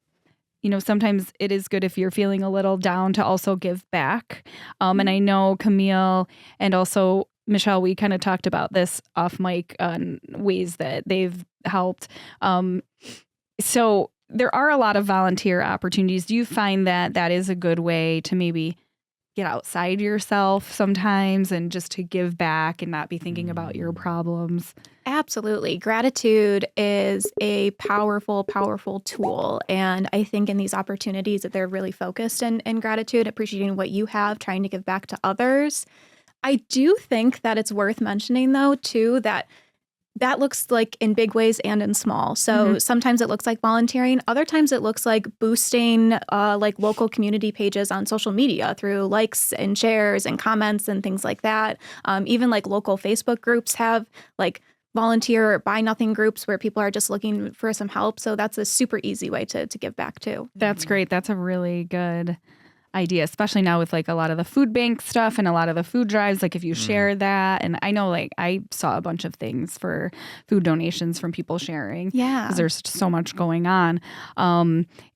sometimes it is good if you're feeling a little down to also give back. And I know Camille and also Michele, we kind of talked about this off mic on ways that they've helped. So there are a lot of volunteer opportunities. Do you find that is a good way to maybe get outside yourself sometimes and just to give back and not be thinking about your problems?
Absolutely. Gratitude is a powerful, powerful tool. And I think in these opportunities that they're really focused in gratitude, appreciating what you have, trying to give back to others. I do think that it's worth mentioning, though, too, that looks like in big ways and in small. So sometimes it looks like volunteering. Other times it looks like boosting like local community pages on social media through likes and shares and comments and things like that. Even like local Facebook groups have like volunteer or buy nothing groups where people are just looking for some help. So that's a super easy way to give back too.
That's great. That's a really good idea, especially now with like a lot of the food bank stuff and a lot of the food drives, like if you share that. And I know like I saw a bunch of things for food donations from people sharing.
Yeah.
Because there's so much going on.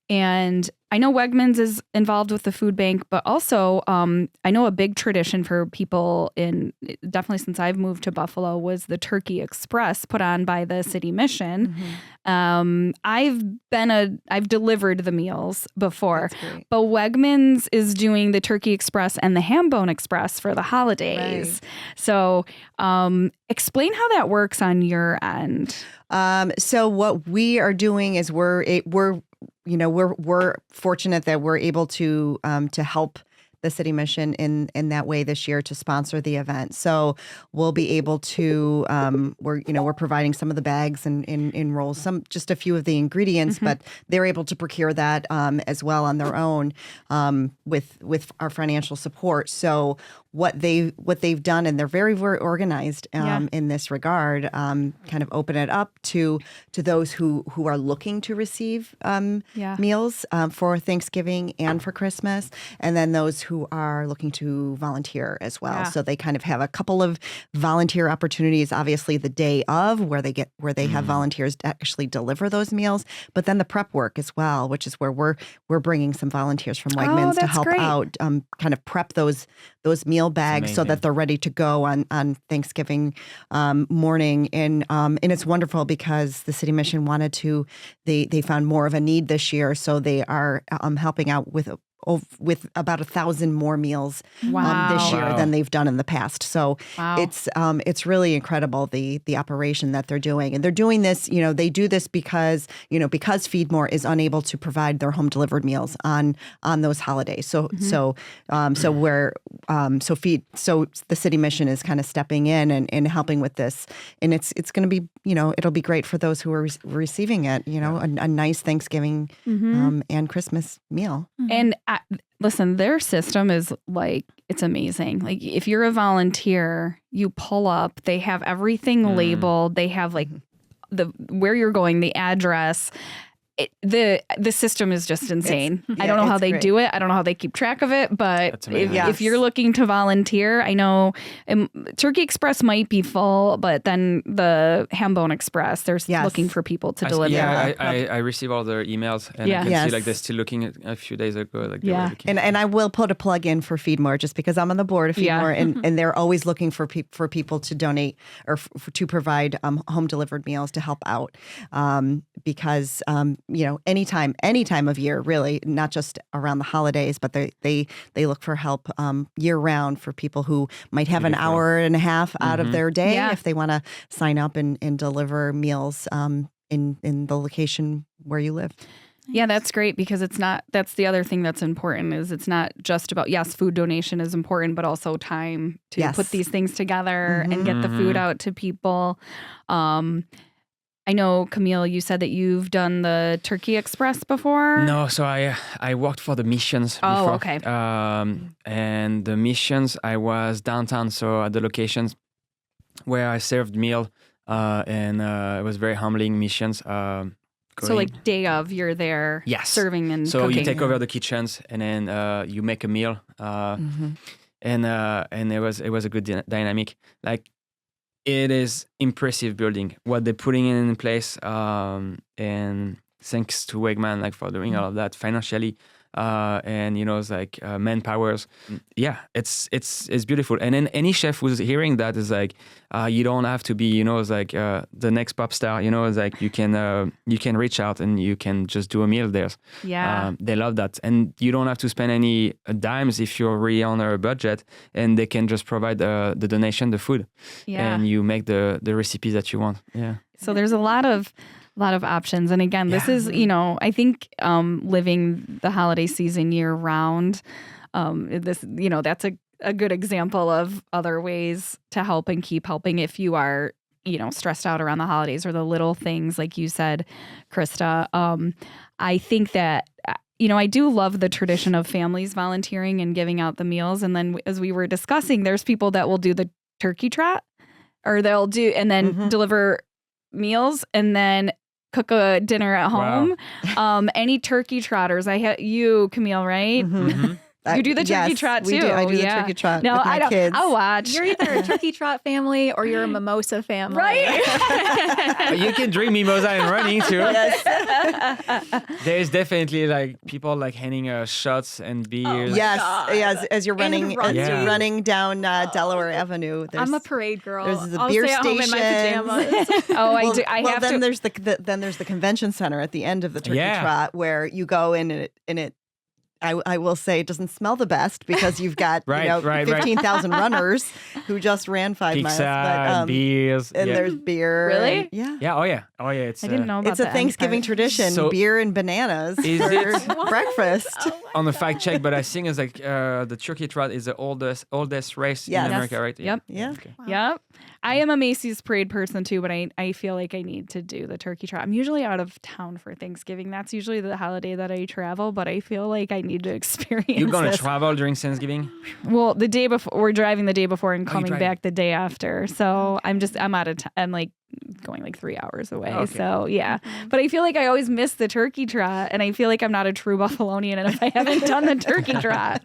And I know Wegmans is involved with the food bank, but also I know a big tradition for people definitely since I've moved to Buffalo was the Turkey Express put on by the city mission. I've delivered the meals before, but Wegmans is doing the Turkey Express and the Ham Bone Express for the holidays. Right. So explain how that works on your end.
So what we are doing is we're fortunate that we're able to help the city mission in that way this year to sponsor the event. So we'll be able to we're providing some of the bags and in rolls, just a few of the ingredients, but they're able to procure that as well on their own with our financial support. So what they've done, and they're very, very organized in this regard, kind of open it up to those who are looking to receive meals for Thanksgiving and for Christmas, and then those who are looking to volunteer as well. Yeah. So they kind of have a couple of volunteer opportunities, obviously the day of where they have volunteers to actually deliver those meals, but then the prep work as well, which is where we're bringing some volunteers from Wegmans to help out, kind of prep those meal bags so that they're ready to go on Thanksgiving morning. And it's wonderful because the city mission wanted to, they found more of a need this year. So they are helping out with about 1,000 more meals this year than they've done in the past. So it's really incredible, the operation that they're doing. And they're doing this, they do this because Feed More is unable to provide their home delivered meals on those holidays. So the city mission is kind of stepping in and helping with this. And it's going to be, it'll be great for those who are receiving it, a nice Thanksgiving and Christmas meal.
And listen, their system is like, it's amazing. Like if you're a volunteer, you pull up, they have everything labeled. They have like where you're going, the address. The system is just insane. I don't know how they do it. I don't know how they keep track of it. But if you're looking to volunteer, I know Turkey Express might be full, but then the Hambone Express, they're looking for people to deliver.
I receive all their emails, and I can see like they're still looking at a few days ago. Like they were looking. And
I will put a plug in for Feedmore just because I'm on the board of Feedmore, and they're always looking for people to donate or to provide home delivered meals to help out because any time of year, really, not just around the holidays, but they look for help year round for people who might have an hour and a half out of their day if they want to sign up and deliver meals in the location where you live.
Yeah, that's great because that's the other thing that's important is it's not just about, food donation is important, but also time to put these things together and get the food out to people. I know, Camille, you said that you've done the Turkey Express before.
No, so I worked for the missions before.
Oh, okay.
And the missions, I was downtown, so at the locations where I served meal, and it was very humbling missions.
So like day of, you're there serving and
so
cooking.
You take over the kitchens and then you make a meal. And it was a good dynamic. Like, it is impressive building what they're putting in place, and thanks to Wegman like for doing all of that financially, and it's like manpowers. Yeah, it's beautiful. And then any chef who's hearing that is like, you don't have to be it's like the next pop star. It's like you can reach out and you can just do a meal there.
Yeah,
they love that, and you don't have to spend any dimes if you're really on a budget, and they can just provide the donation, the food, and you make the recipes that you want. Yeah.
So there's a lot of options. And again, this is, I think living the holiday season year round, that's a good example of other ways to help and keep helping if you are, stressed out around the holidays or the little things, like you said, Krysta. I think that, I do love the tradition of families volunteering and giving out the meals. And then as we were discussing, there's people that will do the turkey trot, or they'll do, and then deliver meals and then cook a dinner at home. Wow. Any turkey trotters? You, Camille, right? Mm-hmm. You do the turkey trot too.
I do the turkey trot with my kids.
I'll watch.
You're either a turkey trot family or you're a mimosa family.
Right?
You can drink mimosa and running too. Yes. There's definitely like people like handing shots and beers.
Yes, as you're running down Delaware Avenue.
I'm a parade girl.
There's the
I'll
beer
stay at home in my pajamas.
I do. I have
then
to.
There's the convention center at the end of the turkey trot where you go in and it. I will say it doesn't smell the best because you've got 15,000 runners who just ran 5 miles.
But, beers,
and there's beer.
Really?
Yeah.
Oh yeah. It's,
I didn't know about
it's a Thanksgiving tradition.
So
beer and bananas for breakfast.
On the fact check, but I think it's like the turkey trot is the oldest race in America, right?
Yep.
Yeah.
Okay. Wow. Yep. I am a Macy's parade person too, but I feel like I need to do the turkey trot. I'm usually out of town for Thanksgiving. That's usually the holiday that I travel, but I feel like I need to experience
You're going to travel during Thanksgiving?
Well, the day before, we're driving the day before and coming back the day after. So I'm out of town. I'm like going like 3 hours away. Okay. So yeah. But I feel like I always miss the turkey trot, and I feel like I'm not a true Buffalonian and if I haven't done the turkey trot.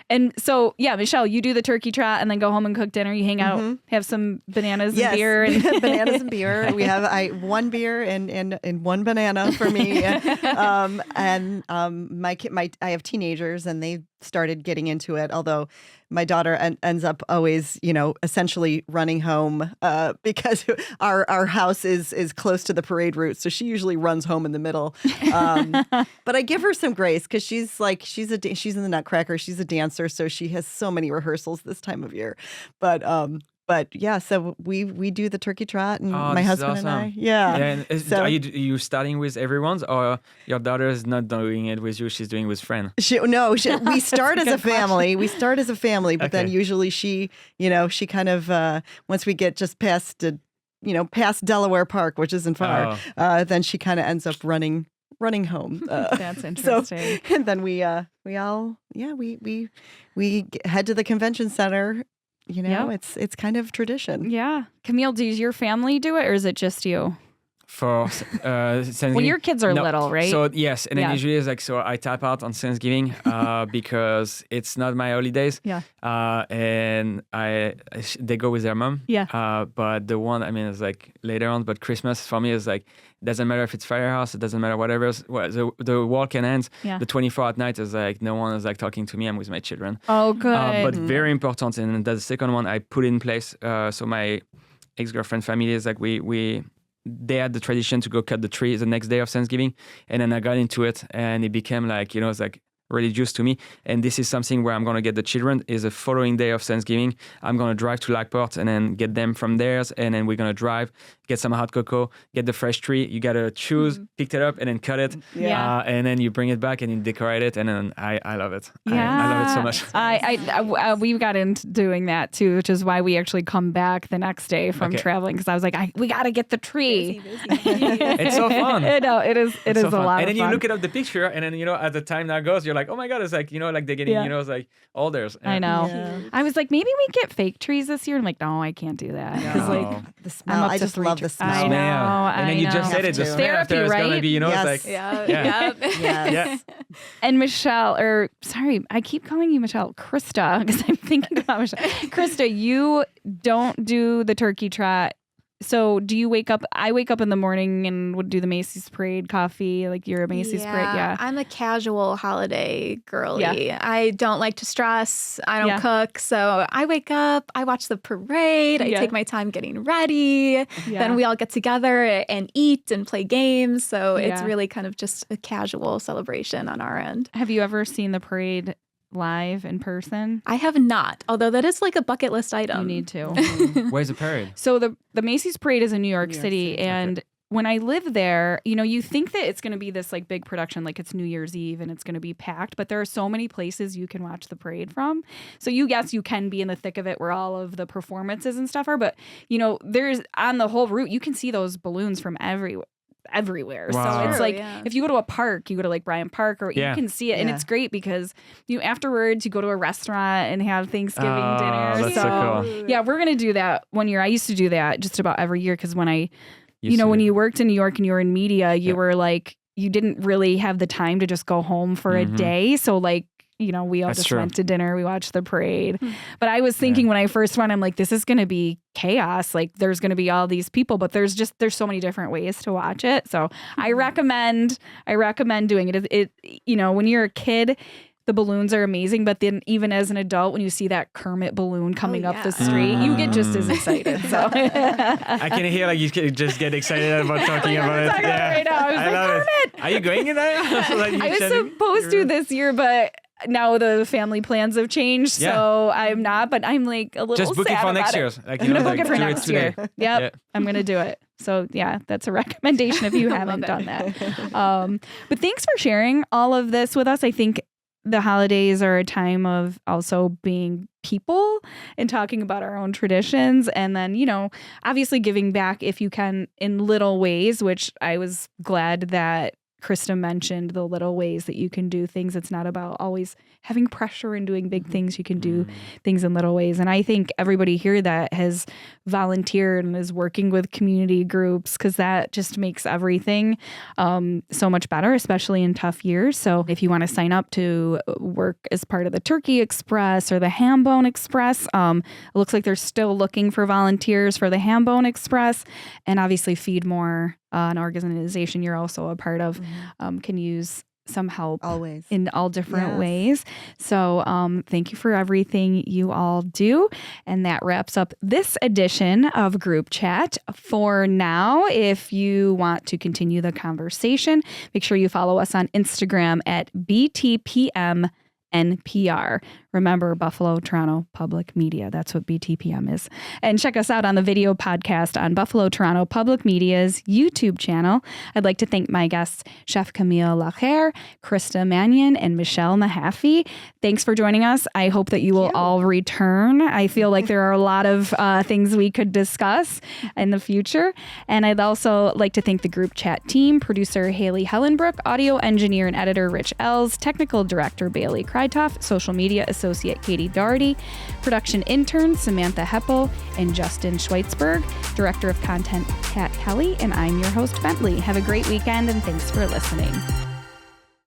And so, yeah, Michele, you do the turkey trot and then go home and cook dinner. You hang out, have some bananas and beer. And
bananas and beer. We have one beer and one banana for me. I have teenagers and they started getting into it, although my daughter ends up always, essentially running home because our house is close to the parade route. So she usually runs home in the middle. But I give her some grace because she's in the Nutcracker. She's a dancer. So she has so many rehearsals this time of year. But yeah, so we do the turkey trot and my husband
awesome.
and I. Yeah.
And are you starting with everyone's, or your daughter is not doing it with you? She's doing it with friends.
We start as a family. We start as a family, but then usually she kind of once we get just past past Delaware Park, which isn't far, then she kind of ends up running home.
That's interesting.
So, and then we head to the convention center You know, it's kind of tradition.
Yeah. Camille, does your family do it or is it just you?
For Thanksgiving.
When your kids are little, right?
So yes, and then usually it's like, so I tap out on Thanksgiving because it's not my holidays.
Yeah.
And they go with their mom.
Yeah.
But the one, I mean, it's like later on, but Christmas for me is like, it doesn't matter if it's firehouse, it doesn't matter whatever. The war can end.
Yeah.
The 24 at night is like, no one is like talking to me, I'm with my children.
Oh, good.
But very important, and that's the second one I put in place. So my ex-girlfriend family is like, they had the tradition to go cut the tree the next day of Thanksgiving. And then I got into it and it became like, it's like religious to me. And this is something where I'm going to get the children is the following day of Thanksgiving. I'm going to drive to Lockport and then get them from theirs. And then we're going to drive, get some hot cocoa, get the fresh tree. You got to choose, pick it up and then cut it.
Yeah.
And then you bring it back and you decorate it. And then I love it. Yeah. I love it so much.
We got into doing that too, which is why we actually come back the next day from traveling. Because I was like, we got to get the tree.
Busy.
It's so fun.
No, it is so a lot of fun.
And then you look at the picture and then, as the time now goes, you're like, oh my God, it's like, like they're getting, it's like older.
I know. Yeah. I was like, maybe we get fake trees this year. I'm like, no, I can't do that. Because like
the smell, I just love the smell.
I know.
And then you just said it, the smell
therapy,
after
right?
It's gonna be,
yes.
it's like,
Yes.
And Michelle, I keep calling you Michelle, Krysta, because I'm thinking about Michelle. Krysta, you don't do the turkey trot. So do you wake up? I wake up in the morning and would do the Macy's Parade coffee. Like you're a Macy's Parade. Yeah.
I'm a casual holiday girly.
Yeah.
I don't like to stress. I don't cook. So I wake up, I watch the parade. I take my time getting ready. Yeah. Then we all get together and eat and play games. So it's really kind of just a casual celebration on our end.
Have you ever seen the parade live in person?
I have not, although that is like a bucket list item.
You need to.
Where's the parade?
So the Macy's Parade is in New York City. And when I lived there, you think that it's going to be this like big production, like it's New Year's Eve and it's going to be packed, but there are so many places you can watch the parade from. So you can be in the thick of it where all of the performances and stuff are, but there's on the whole route, you can see those balloons from everywhere.
Wow.
So it's like if you go to a park, you go to like Bryant Park, or you can see it, and it's great because afterwards you go to a restaurant and have Thanksgiving dinner.
That's so cool.
Yeah, we're gonna do that one year. I used to do that just about every year because when when you worked in New York and you were in media, you were like you didn't really have the time to just go home for a day. So like we all just went to dinner. We watched the parade. But I was thinking when I first went, I'm like, this is going to be chaos. Like there's going to be all these people, but there's so many different ways to watch it. So I recommend doing it. It when you're a kid, the balloons are amazing. But then even as an adult, when you see that Kermit balloon coming up the street, you get just as excited. So
I can hear like you just get excited about talking about it.
Right now. I was like, Kermit!
Are you going in there?
I was supposed to this year, but now the family plans have changed, so I'm not. But I'm like a little
just book
sad
it for next
about
year.
Like, I'm gonna book it for next year. Yep, I'm gonna do it. So yeah, that's a recommendation if you haven't done that. But thanks for sharing all of this with us. I think the holidays are a time of also being people and talking about our own traditions, and then obviously giving back if you can in little ways, which I was glad that Krysta mentioned the little ways that you can do things. It's not about always having pressure and doing big things. You can do things in little ways. And I think everybody here that has volunteered and is working with community groups, because that just makes everything so much better, especially in tough years. So if you want to sign up to work as part of the Turkey Express or the Hambone Express, it looks like they're still looking for volunteers for the Hambone Express, and obviously Feed More, an organization you're also a part of, can use some help
always
in all different ways. So thank you for everything you all do. And that wraps up this edition of Group Chat. For now, if you want to continue the conversation, make sure you follow us on Instagram at BTPM NPR. Remember, Buffalo, Toronto Public Media. That's what BTPM is. And check us out on the video podcast on Buffalo, Toronto Public Media's YouTube channel. I'd like to thank my guests, Chef Camille Le Caër, Krysta Mannion, and Michele Mehaffy. Thanks for joining us. I hope that you will all return. I feel like there are a lot of things we could discuss in the future. And I'd also like to thank the Group Chat team, producer Haley Hellenbrook, audio engineer and editor Rich Ells, technical director Bailey Krytoff, social media assistant associate Katie Doherty, production intern Samantha Heppel and Justin Schweitzberg, director of content Kat Kelly, and I'm your host Bentley. Have a great weekend and thanks for listening.